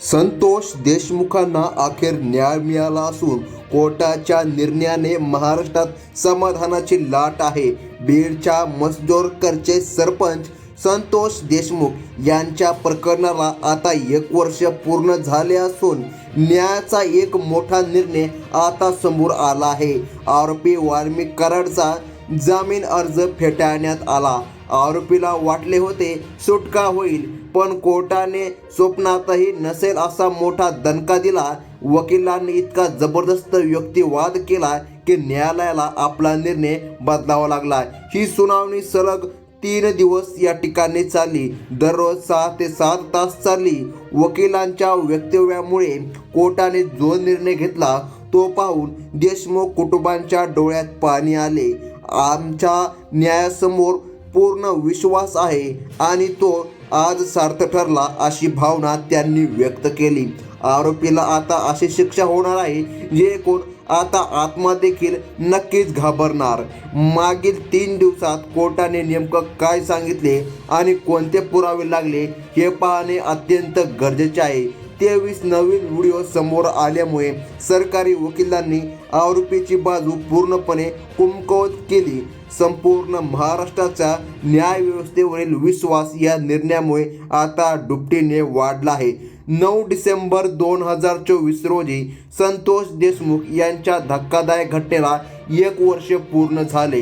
संतोष देशमुखांना अखेर न्याय मिळाला असून कोर्टाच्या निर्णयाने महाराष्ट्रात समाधानाची लाट आहे. बीडच्या मसजोरकरचे सरपंच संतोष देशमुख यांच्या प्रकरणाला आता 1 वर्ष पूर्ण झाले असून न्यायाचा एक मोठा निर्णय आता समोर आला आहे. आरोपी वाल्मिक कराडचा जामीन अर्ज फेटाळण्यात आला. आरोपीला वाटले होते सुटका होईल, पण कोर्टाने स्वप्नातही नसेल असा मोठा दणका दिला. वकिलांनी इतका जबरदस्त युक्तिवाद केला की न्यायालयाला आपला निर्णय बदलावा लागला. ही सुनावणी सलग 3 दिवस या ठिकाणी चालली. दररोज 6 ते 7 तास चालली. वकिलांच्या वक्तव्यामुळे कोर्टाने जो निर्णय घेतला तो पाहून देशमुख कुटुंबांच्या डोळ्यात पाणी आले. आमच्या न्यायासमोर पूर्ण विश्वास आहे आणि तो आज सार्थ ठरला, अशी भावना त्यांनी व्यक्त केली. आरोपीला आता अशी शिक्षा होणार आहे जे कोण आता आत्मा देखील नक्कीच घाबरणार. मागील 3 दिवसात कोर्टाने नेमकं काय सांगितले आणि कोणते पुरावे लागले हे पाहणे अत्यंत गरजेचे आहे. 23 नवीन व्हिडिओ समोर आल्यामुळे सरकारी वकिलांनी आरोपीची बाजू पूर्णपणे कमकुवत केली. संपूर्ण महाराष्ट्राचा न्यायव्यवस्थेवरील विश्वास या निर्णयामुळे आता दुपटीने वाढला आहे. 9 डिसेंबर 2024 रोजी संतोष देशमुख यांच्या धक्कादायक घटनेला 1 वर्ष पूर्ण झाले.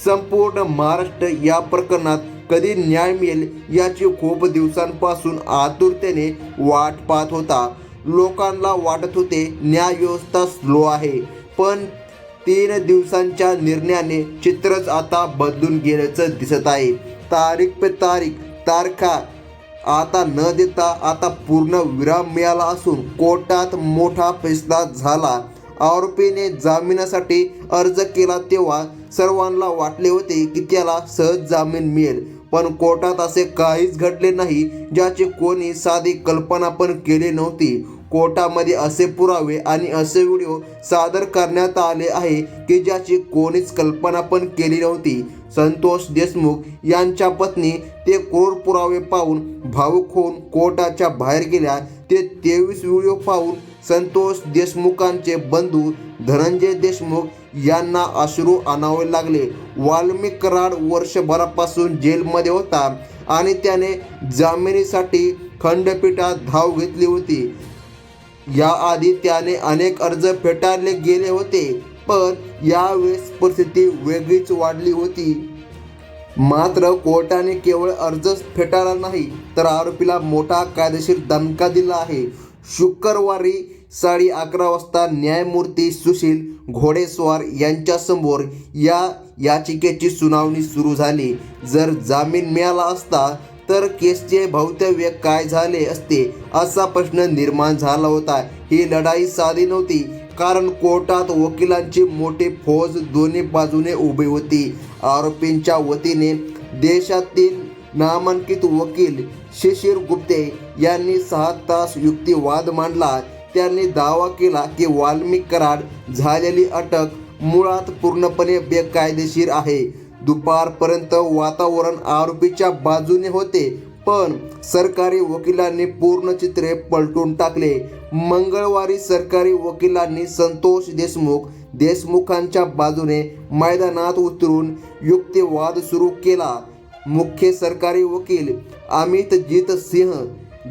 संपूर्ण महाराष्ट्र या प्रकरणात कधी न्याय मिळेल याची खूप दिवसांपासून आतुरतेने वाट पाहत होता. लोकांना वाटत होते न्याय व्यवस्था स्लो आहे, पण 3 दिवसांच्या निर्णयाने चित्रच आता बदलून गेल्याचं दिसत आहे. तारीख पे तारखा आता न देता आता पूर्ण विराम मिळाला असून कोर्टात मोठा फैसला झाला. आरोपीने जामिनासाठी अर्ज केला तेव्हा सर्वांना वाटले होते की त्याला सहज जामीन मिळेल, पण कोर्टात असे काहीच घडले नाही ज्याची कोणी साधी कल्पना पण केली नव्हती. कोर्टामध्ये असे पुरावे आणि असे व्हिडिओ सादर करण्यात आले आहे की ज्याची कोणीच कल्पना पण केली नव्हती. संतोष देशमुख यांच्या पत्नी ते क्रूर पुरावे पाहून भावुक होऊन कोर्टाच्या बाहेर गेल्या. ते 23 व्हिडिओ पाहून संतोष देशमुखांचे बंधू धनंजय देशमुख यांना अश्रू आणावे लागले. वाल्मिक कराड वर्षभरापासून जेलमध्ये होता आणि त्याने जामिनीसाठी खंडपीठात धाव घेतली होती. याआधी त्याने अनेक अर्ज फेटाळले गेले होते, पण यावेळेस परिस्थिती वेगळीच वाढली होती. मात्र कोर्टाने केवळ अर्जच फेटाळला नाही तर आरोपीला मोठा कायदेशीर दणका दिला आहे. शुक्रवारी 11:30 वाजता न्यायमूर्ती सुशील घोडेस्वार यांच्यासमोर या याचिकेची सुनावणी सुरू झाली. जर जामीन मिळाला असता तर केसचे भवितव्य काय झाले असते असा प्रश्न निर्माण झाला होता. ही लढाई साधी नव्हती, कारण कोर्टात वकिलांची मोठी फौज दोन्ही बाजूने उभी होती. आरोपींच्या वतीने देशातील नामांकित वकील शिशिर गुप्ते यांनी 6 तास युक्तिवाद मांडला. त्यांनी दावा केला की वाल्मिक कराड झालेली अटक मुळात पूर्णपणे बेकायदेशीर आहे. दुपारपर्यंत वातावरण आरोपीच्या बाजूने होते, पण सरकारी वकिलांनी पूर्ण चित्रे पलटून टाकले. मंगळवारी सरकारी वकिलांनी संतोष देशमुखांच्या बाजूने मैदानात उतरून युक्तिवाद सुरू केला. मुख्य सरकारी वकील अमितजीत सिंह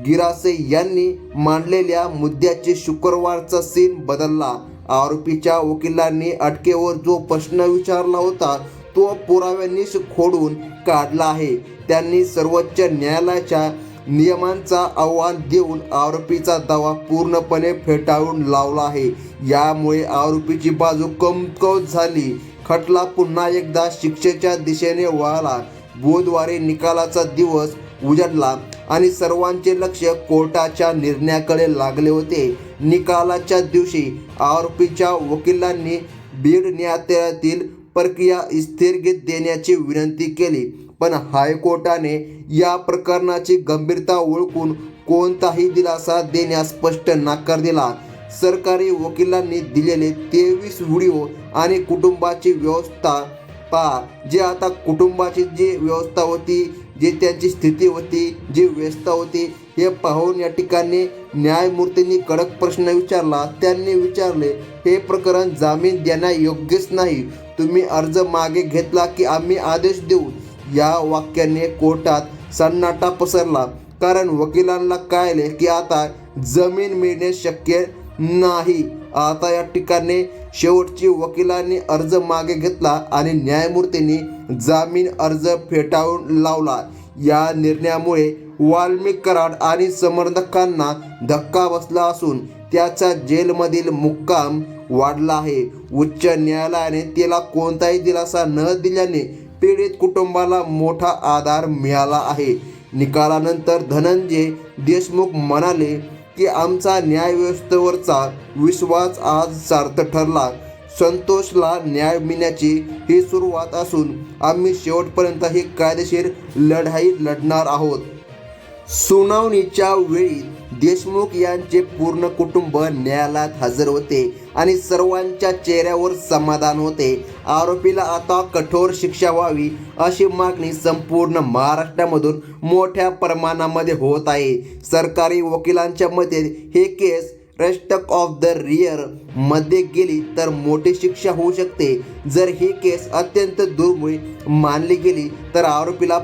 गिरासे यांनी मांडलेल्या मुद्द्याची शुक्रवारचा सीन बदलला. आरोपीच्या वकिलांनी अटकेवर जो प्रश्न विचारला होता तो पुराव्यांनी खोडून काढला आहे. त्यांनी सर्वोच्च न्यायालयाच्या नियमांचा अहवाल देऊन आरोपीचा दावा पूर्णपणे फेटाळून लावला आहे. यामुळे आरोपीची बाजू कमकुवत झाली. खटला पुन्हा एकदा शिक्षेच्या दिशेने वळला. बुधवारी निकालाचा दिवस उजडला आणि सर्वांचे लक्ष कोर्टाच्या निर्णयाकडे लागले होते. निकालाच्या दिवशी आरोपीच्या वकिलांनी बीड न्यायालयातील प्रक्रिया स्थगित देण्याची विनंती केली, पण हायकोर्टाने या प्रकरणाची गंभीरता ओळखून कोणताही दिलासा देण्यास स्पष्ट नकार दिला. सरकारी वकिलांनी दिलेले 23 व्हिडिओ आणि कुटुंबाची व्यवस्था पहा. जे आता कुटुंबाची जी व्यवस्था होती जी त्यांची स्थिती होती, जी व्यवस्था होती, हे पाहून या ठिकाणी न्यायमूर्तींनी कडक प्रश्न विचारला. त्यांनी विचारले, हे प्रकरण जामीन देण्यायोग्यच नाही, तुम्ही अर्ज मागे घेतला की आम्ही आदेश देऊ. या वाक्याने कोर्टात सन्नाटा पसरला, कारण वकिलांना कळले की आता जमीन मिळणे शक्य नाही. आता या ठिकाणी शेवटची वकिलांनी अर्ज मागे घेतला आणि न्यायमूर्तींनी जामीन अर्ज फेटाळून लावला. या निर्णयामुळे वाल्मिक कराड आणि समर्थकांना धक्का बसला असून त्याचा जेलमधील मुक्काम वाढला आहे. उच्च न्यायालयाने त्याला कोणताही दिलासा न दिल्याने पीडित कुटुंबाला मोठा आधार मिळाला आहे. निकालानंतर धनंजय देशमुख म्हणाले की आमचा न्यायव्यवस्थेवरचा विश्वास आज सार्थ ठरला. संतोषला न्याय मिळण्याची ही सुरुवात असून आम्ही शेवटपर्यंत ही कायदेशीर लढाई लढणार आहोत. सुनावणीच्या वेळी देशमुख यांचे पूर्ण कुटुंब न्यायालयात हजर होते आणि सर्वांच्या चेहऱ्यावर समाधान होते. आरोपीला आता कठोर शिक्षा व्हावी अशी मागणी संपूर्ण महाराष्ट्रामधून मोठ्या प्रमाणामध्ये होत आहे. सरकारी वकिलांच्या मते हे केस रेस्टक ऑफ द रिअर मध्ये गेली तर मोठी शिक्षा होऊ शकते. जर ही केस अत्यंत दुर्मिळ मानली गेली तर आरोपीला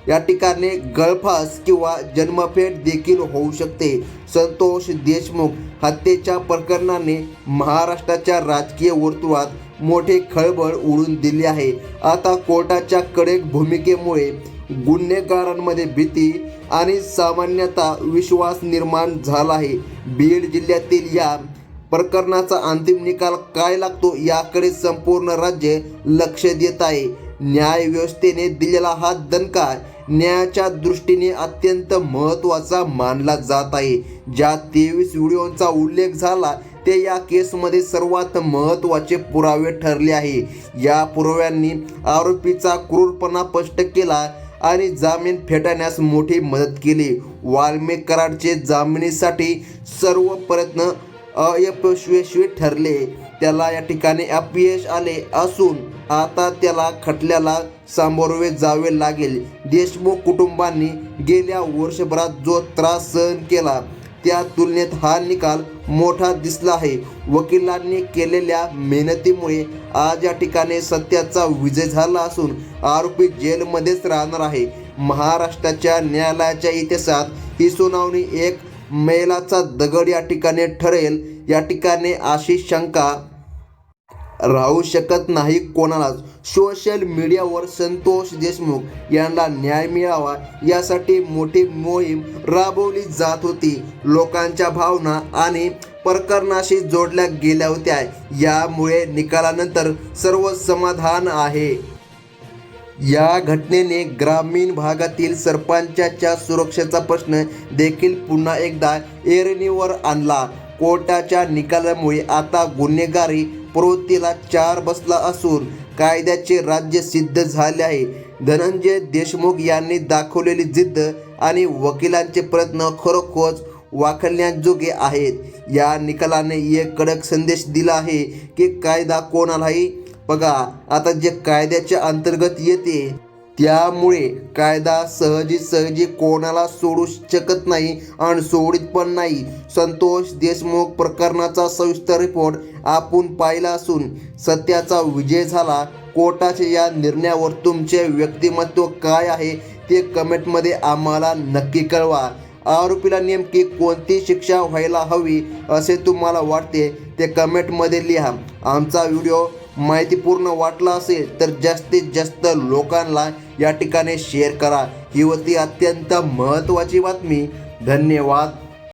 या ठिकाणी गळफास किंवा जन्मठेप देखील होऊ शकते. संतोष देशमुख हत्येच्या प्रकरणाने महाराष्ट्राच्या राजकीय वर्तुळात मोठे खळबळ उडून दिली आहे. आता कोर्टाच्या कडक भूमिकेमुळे गुन्हेगारांमध्ये भीती आणि सामान्यतः विश्वास निर्माण झाला आहे. बीड जिल्ह्यातील या प्रकरणाचा अंतिम निकाल काय लागतो याकडे संपूर्ण राज्य लक्ष देत आहे. न्यायव्यवस्थेने दिलेला हा दणका न्यायाच्या दृष्टीने अत्यंत महत्त्वाचा मानला जात आहे. ज्या 23 व्हिडिओंचा उल्लेख झाला ते या केसमध्ये सर्वात महत्त्वाचे पुरावे ठरले आहे. या पुराव्यांनी आरोपीचा क्रूरपणा स्पष्ट केला आणि जामीन फेटाळण्यास मोठी मदत केली. वाल्मिक कराडचे जामिनीसाठी सर्व प्रयत्न अयशस्वी ठरले. त्याला या ठिकाणी अपयश आले असून आता त्याला खटल्याला सामोरे जावे लागेल. देशमुख कुटुंबांनी गेल्या वर्षभरात जो त्रास सहन केला त्या तुलनेत हा निकाल मोठा दिसला आहे. वकिलांनी केलेल्या मेहनतीमुळे आज या ठिकाणी सत्याचा विजय झाला असून आरोपी जेलमध्येच राहणार आहे. महाराष्ट्राच्या न्यायालयाच्या इतिहासात ही सुनावणी एक मैलाचा दगड या ठिकाणी ठरेल. या ठिकाणी अशी शंका राहू शकत नाही कोणालाच. सोशल मीडियावर संतोष देशमुख यांना न्याय मिळावा यासाठी मोठी मोहीम राबवली जात होती. लोकांच्या भावना आणि प्रकरणाशी जोडल्या गेल्या होत्या. यामुळे निकालानंतर सर्व समाधान आहे. या घटनेने ग्रामीण भागातील सरपंचाच्या सुरक्षेचा प्रश्न देखील पुन्हा एकदा ऐरणीवर आणला. कोर्टाच्या निकालामुळे आता गुन्हेगारी प्रवृत्तीला चार बसला असून कायद्याचे राज्य सिद्ध झाले आहे. धनंजय देशमुख यांनी दाखवलेली जिद्द आणि वकिलांचे प्रयत्न खरोखरच वाखाणण्याजोगे आहेत. या निकालाने एक कडक संदेश दिला आहे की कायदा कोणालाही बघा आता जे कायद्याच्या अंतर्गत येते त्यामुळे कायदा सहजी कोणाला सोडू शकत नाही आणि सोडित पण नाही. संतोष देशमुख प्रकरणाचा सविस्तर रिपोर्ट आपण पाहिला असून सत्याचा विजय झाला. कोर्टाच्या या निर्णयावर तुमचे व्यक्तिमत्व काय आहे ते कमेंटमध्ये आम्हाला नक्की कळवा. आरोपीला नेमकी कोणती शिक्षा व्हायला हवी असे तुम्हाला वाटते ते कमेंटमध्ये लिहा. आमचा व्हिडिओ माहितीपूर्ण वाटला असेल तर जास्तीत जास्त लोकांना या ठिकाणी शेअर करा. ही होती अत्यंत महत्त्वाची बातमी. धन्यवाद.